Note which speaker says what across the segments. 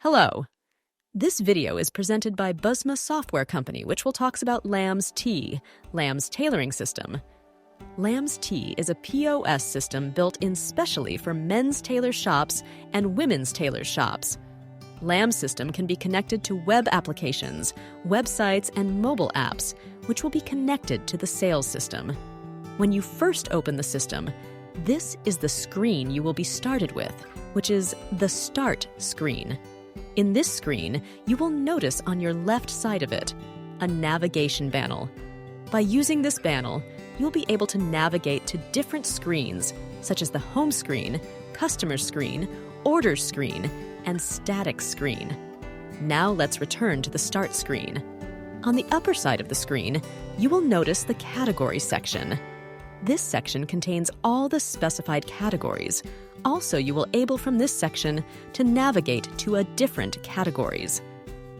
Speaker 1: Hello. This video is presented by Busma Software Company, which will talk about LAMS T, LAMS Tailoring System. LAMS T is a POS system built in specially for men's tailor shops and women's tailor shops. LAMS system can be connected to web applications, websites, and mobile apps, which will be connected to the sales system. When you first open the system, this is the screen you will be started with, which is the Start screen. In this screen, you will notice on your left side of it a navigation panel. By using this panel, you'll be able to navigate to different screens, such as the home screen, customer screen, order screen, and status screen. Now let's return to the Start screen. On the upper side of the screen, you will notice the Category section. This section contains all the specified categories. Also, you will able from this section to navigate to a different categories.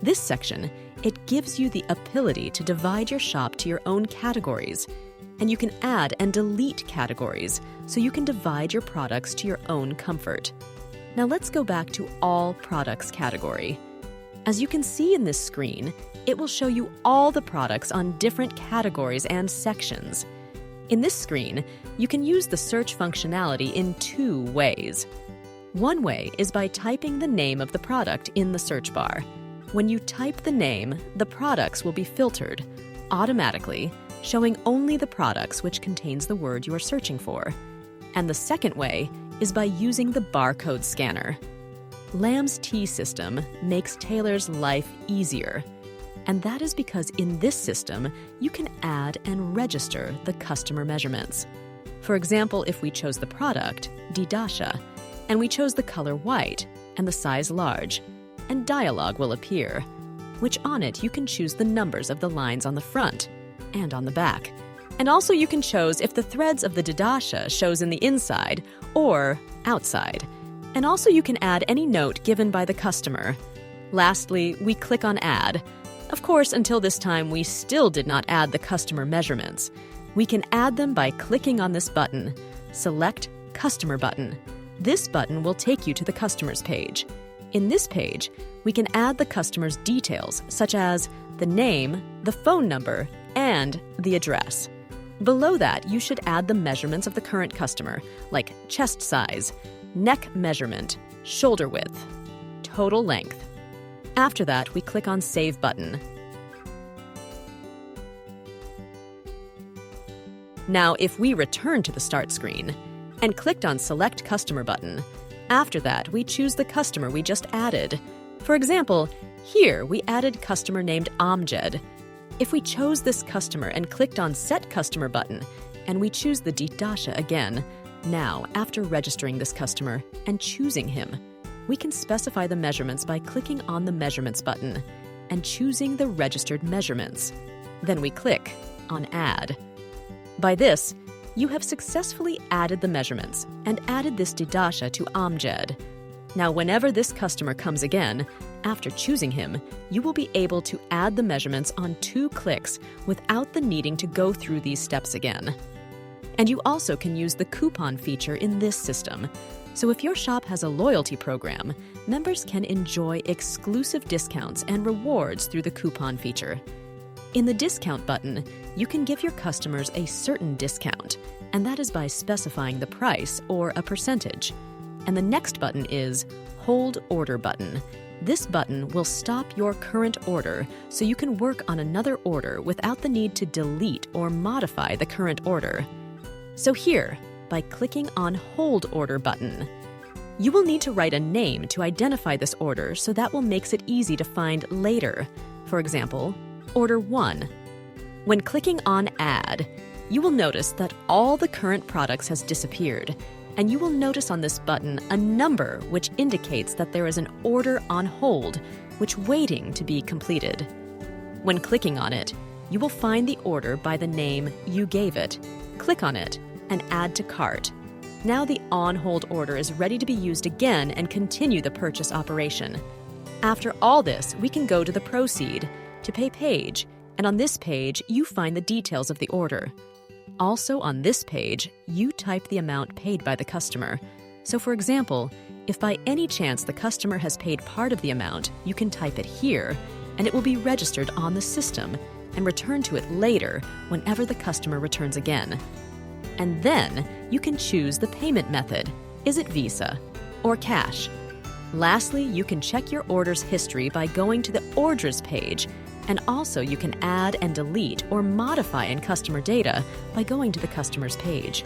Speaker 1: This section, it gives you the ability to divide your shop to your own categories, and you can add and delete categories so you can divide your products to your own comfort. Now let's go back to All Products category. As you can see in this screen, it will show you all the products on different categories and sections. In this screen, you can use the search functionality in two ways. One way is by typing the name of the product in the search bar. When you type the name, the products will be filtered automatically, showing only the products which contains the word you are searching for. And the second way is by using the barcode scanner. LAMS T system makes tailors' life easier. And that is because in this system, you can add and register the customer measurements. For example, if we chose the product, Didasha, and we chose the color white and the size large, and dialog will appear, which on it you can choose the numbers of the lines on the front and on the back. And also you can choose if the threads of the Didasha shows in the inside or outside. And also you can add any note given by the customer. Lastly, we click on Add. Of course, until this time, we still did not add the customer measurements. We can add them by clicking on this button, Select Customer button. This button will take you to the customer's page. In this page, we can add the customer's details, such as the name, the phone number, and the address. Below that, you should add the measurements of the current customer, like chest size, neck measurement, shoulder width, total length. After that, we click on Save button. Now, if we return to the Start screen and clicked on Select Customer button, after that, we choose the customer we just added. For example, here we added customer named Amjad. If we chose this customer and clicked on Set Customer button, and we choose the Didasha again, now, after registering this customer and choosing him, we can specify the measurements by clicking on the Measurements button and choosing the registered measurements. Then we click on Add. By this, you have successfully added the measurements and added this Didasha to Amjad. Now, whenever this customer comes again, after choosing him, you will be able to add the measurements on 2 clicks without the needing to go through these steps again. And you also can use the coupon feature in this system. So if your shop has a loyalty program, members can enjoy exclusive discounts and rewards through the coupon feature. In the Discount button, you can give your customers a certain discount, and that is by specifying the price or a percentage. And the next button is Hold Order button. This button will stop your current order so you can work on another order without the need to delete or modify the current order. So here, by clicking on Hold Order button, you will need to write a name to identify this order, so that will makes it easy to find later. For example, Order 1. When clicking on Add, you will notice that all the current products has disappeared, and you will notice on this button a number which indicates that there is an order on hold, which waiting to be completed. When clicking on it, you will find the order by the name you gave it. Click on it and Add to Cart. Now the on-hold order is ready to be used again and continue the purchase operation. After all this, we can go to the Proceed, to Pay page, and on this page, you find the details of the order. Also on this page, you type the amount paid by the customer. So for example, If by any chance the customer has paid part of the amount, you can type it here, and it will be registered on the system and return to it later whenever the customer returns again. And then you can choose the payment method. Is it Visa or cash? Lastly, you can check your order's history by going to the Orders page, and also you can add and delete or modify in customer data by going to the customer's page.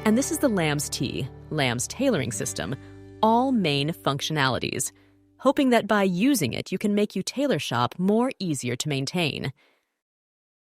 Speaker 1: And this is the LAMS T, LAMS Tailoring System, all main functionalities, hoping that by using it you can make your tailor shop more easier to maintain.